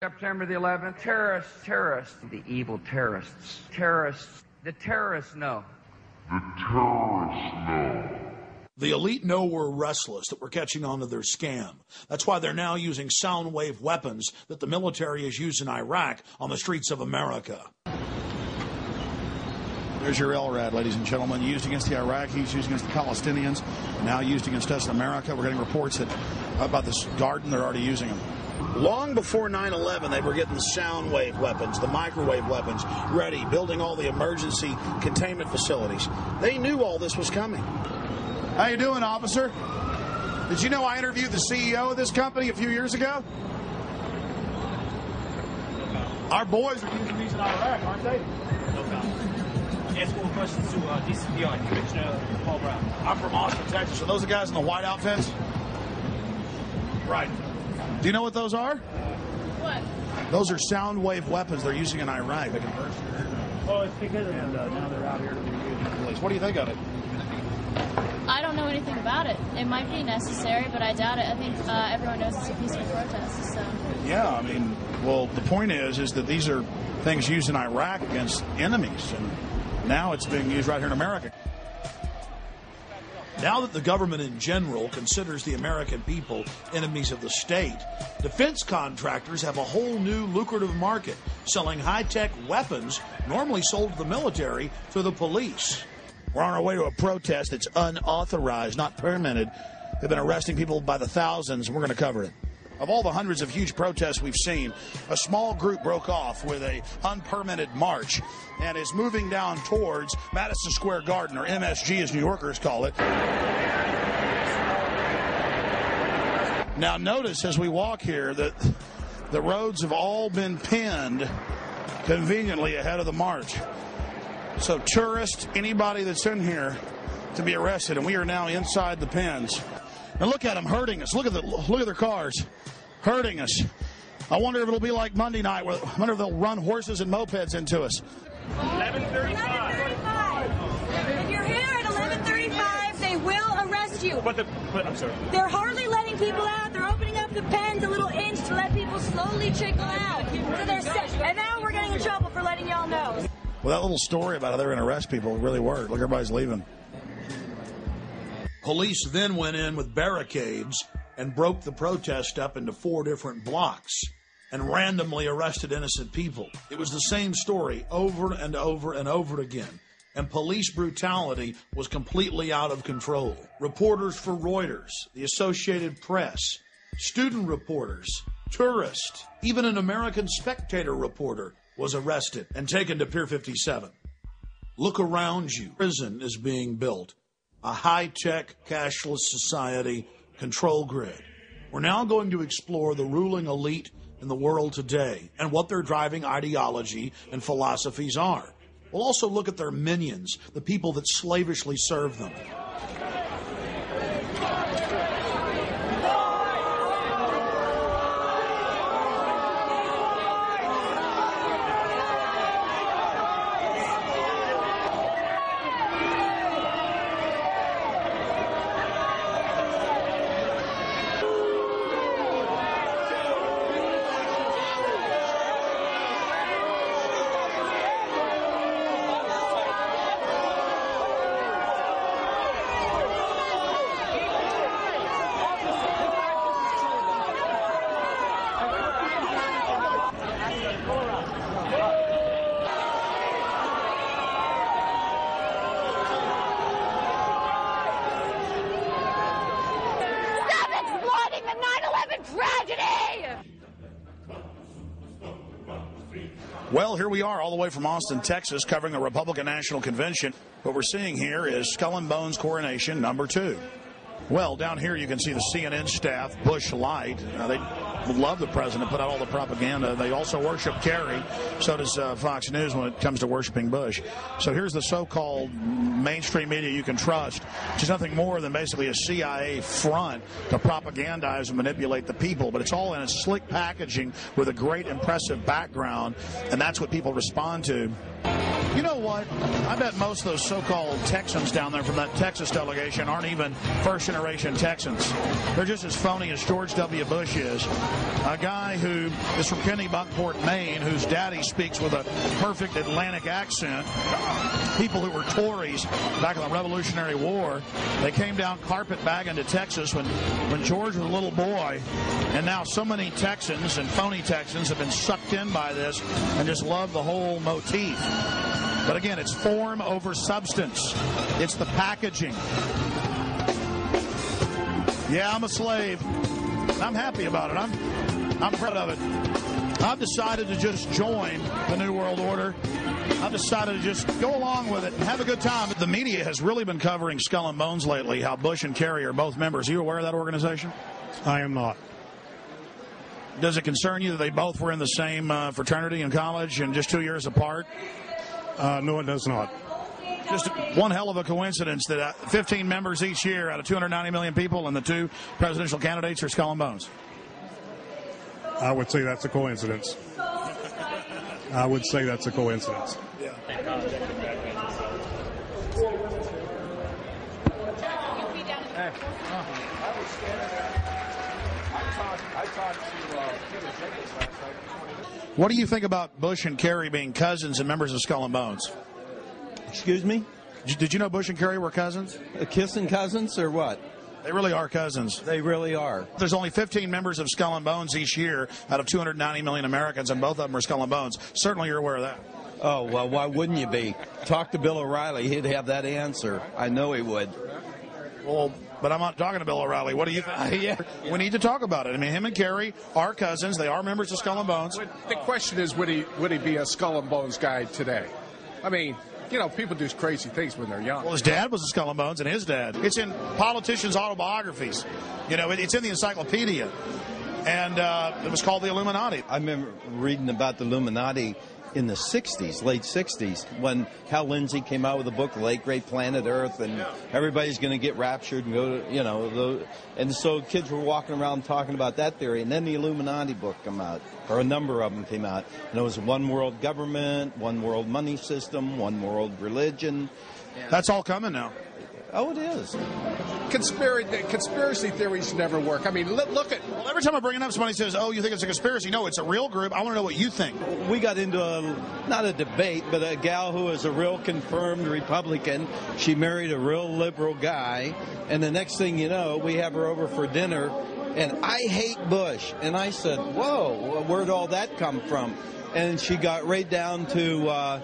September the 11th, terrorists, the evil terrorists, the terrorists know. The elite know we're restless, that we're catching on to their scam. That's why they're now using sound wave weapons that the military has used in Iraq on the streets of America. There's your LRAD, ladies and gentlemen, used against the Iraqis, used against the Palestinians, now used against us in America. We're getting reports about this garden, they're already using them. Long before 9/11, they were getting the sound wave weapons, the microwave weapons ready, building all the emergency containment facilities. They knew all this was coming. How you doing, officer? Did you know I interviewed the CEO of this company a few years ago? Our boys are using these in Iraq, aren't they? No problem. Ask more questions to DCPI, Commissioner Paul Brown. I'm from Austin, Texas. Are those the guys in the white outfits? Right. Do you know what those are? What? Those are sound wave weapons they're using in Iraq. They can burst your ear. Oh, it's because of And now they're out here to be used in police. What do you think of it? I don't know anything about it. It might be necessary, but I doubt it. I think everyone knows it's a peaceful protest. So. Yeah, I mean, well, the point is that these are things used in Iraq against enemies, and now it's being used right here in America. Now that the government in general considers the American people enemies of the state, defense contractors have a whole new lucrative market, selling high-tech weapons normally sold to the military to the police. We're on our way to a protest that's unauthorized, not permitted. They've been arresting people by the thousands, and we're going to cover it. Of all the hundreds of huge protests we've seen, a small group broke off with a unpermitted march and is moving down towards Madison Square Garden, or MSG as New Yorkers call it. Now notice as we walk here that the roads have all been pinned conveniently ahead of the march. So tourists, anybody that's in here, to be arrested, and we are now inside the pins. And look at them hurting us. Look at their cars hurting us. I wonder if it'll be like Monday night. I wonder if they'll run horses and mopeds into us. 11:35. If you're here at 11:35, they will arrest you. But I'm sorry. They're hardly letting people out. They're opening up the pens a little inch to let people slowly trickle out. So they're and now we're getting in trouble for letting y'all know. Well, that little story about how they're going to arrest people really worked. Look, everybody's leaving. Police then went in with barricades and broke the protest up into 4 different blocks and randomly arrested innocent people. It was the same story over and over and over again, and police brutality was completely out of control. Reporters for Reuters, the Associated Press, student reporters, tourists, even an American Spectator reporter was arrested and taken to Pier 57. Look around you. Prison is being built. A high-tech, cashless society control grid. We're now going to explore the ruling elite in the world today and what their driving ideology and philosophies are. We'll also look at their minions, the people that slavishly serve them. Well, here we are all the way from Austin, Texas, covering the Republican National Convention. What we're seeing here is Skull and Bones coronation number 2. Well, down here you can see the CNN staff, Bush Light. They love the president, put out all the propaganda. They also worship Kerry. So does Fox News when it comes to worshiping Bush. So here's the so-called mainstream media you can trust, which is nothing more than basically a CIA front to propagandize and manipulate the people. But it's all in a slick packaging with a great, impressive background, and that's what people respond to. You know what? I bet most of those so-called Texans down there from that Texas delegation aren't even first-generation Texans. They're just as phony as George W. Bush is. A guy who is from Kennebunkport, Maine, whose daddy speaks with a perfect Atlantic accent. People who were Tories back in the Revolutionary War. They came down carpetbagging to Texas when George was a little boy. And now so many Texans and phony Texans have been sucked in by this and just love the whole motif. But again, it's form over substance. It's the packaging. Yeah, I'm a slave. I'm happy about it. I'm proud of it. I've decided to just join the New World Order. I've decided to just go along with it and have a good time. The media has really been covering Skull and Bones lately, how Bush and Kerry are both members. Are you aware of that organization? I am not. Does it concern you that they both were in the same fraternity in college and just 2 years apart? No, it does not. Just one hell of a coincidence that 15 members each year out of 290 million people and the two presidential candidates are Skull and Bones. I would say that's a coincidence. I would say that's a coincidence. Yeah. What do you think about Bush and Kerry being cousins and members of Skull and Bones? Excuse me? Did you know Bush and Kerry were cousins? Kissing cousins or what? They really are cousins. They really are. There's only 15 members of Skull and Bones each year out of 290 million Americans, and both of them are Skull and Bones. Certainly you're aware of that. Oh, well, why wouldn't you be? Talk to Bill O'Reilly. He'd have that answer. I know he would. Well, but I'm not talking to Bill O'Reilly. What do you think? Yeah. We need to talk about it. I mean, him and Kerry are cousins. They are members of Skull and Bones. The question is, would he be a Skull and Bones guy today? I mean, you know, people do crazy things when they're young. Well, his dad was a Skull and Bones, and his dad. It's in politicians' autobiographies. You know, it's in the encyclopedia. And it was called the Illuminati. I remember reading about the Illuminati in the 60s, late 60s, when Hal Lindsey came out with a book, The Late Great Planet Earth, and everybody's going to get raptured and go to, you know, and so kids were walking around talking about that theory, and then the Illuminati book came out, or a number of them came out, and it was one world government, one world money system, one world religion. That's all coming now. Oh, it is. Conspiracy theories never work. I mean, look at... Well, every time I bring it up, somebody says, oh, you think it's a conspiracy? No, it's a real group. I want to know what you think. We got into not a debate, but a gal who is a real confirmed Republican. She married a real liberal guy. And the next thing you know, we have her over for dinner. And I hate Bush. And I said, whoa, where'd all that come from? And she got right down to...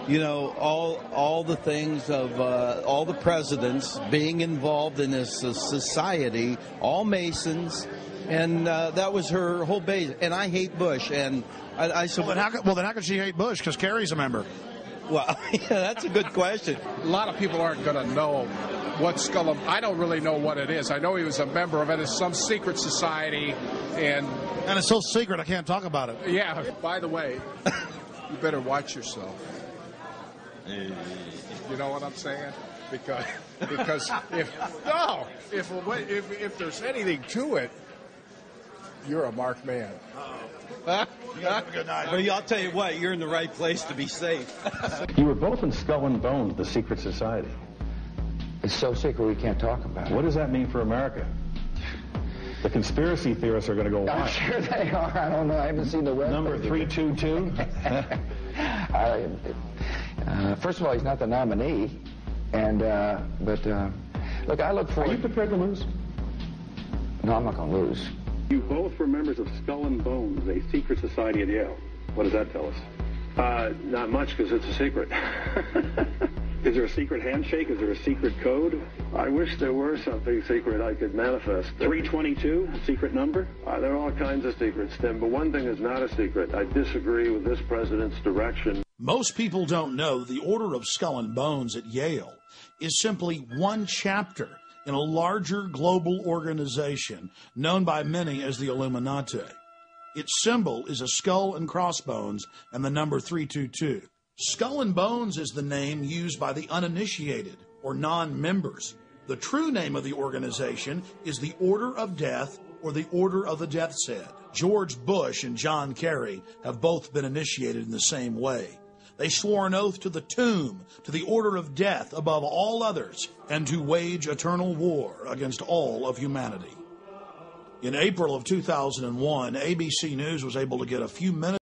you know, all the things of all the presidents being involved in this society, all Masons, and that was her whole base. And I hate Bush. And I said, well, then how can she hate Bush? Because Kerry's a member. Well, yeah, that's a good question. A lot of people aren't going to know what Skull and... I don't really know what it is. I know he was a member of it. It's some secret society, and it's so secret I can't talk about it. Yeah. By the way, you better watch yourself. You know what I'm saying? Because if there's anything to it, you're a marked man. You have a good night. Well, I'll tell you what, you're in the right place to be safe. You were both in Skull and Bones, the secret society. It's so secret we can't talk about it. What does that mean for America? The conspiracy theorists are going to go wild. I'm sure they are. I don't know. I haven't seen the website. Number 322? First of all, he's not the nominee, and look, I look forward. Are you prepared to lose? No, I'm not going to lose. You both were members of Skull and Bones, a secret society at Yale. What does that tell us? Not much, because it's a secret. Is there a secret handshake? Is there a secret code? I wish there were something secret I could manifest. 322, a secret number? There are all kinds of secrets, Tim, but one thing is not a secret. I disagree with this president's direction. Most people don't know that the Order of Skull and Bones at Yale is simply one chapter in a larger global organization known by many as the Illuminati. Its symbol is a skull and crossbones and the number 322. Skull and Bones is the name used by the uninitiated or non-members. The true name of the organization is the Order of Death or the Order of the Death's Head. George Bush and John Kerry have both been initiated in the same way. They swore an oath to the tomb, to the order of death above all others, and to wage eternal war against all of humanity. In April of 2001, ABC News was able to get a few minutes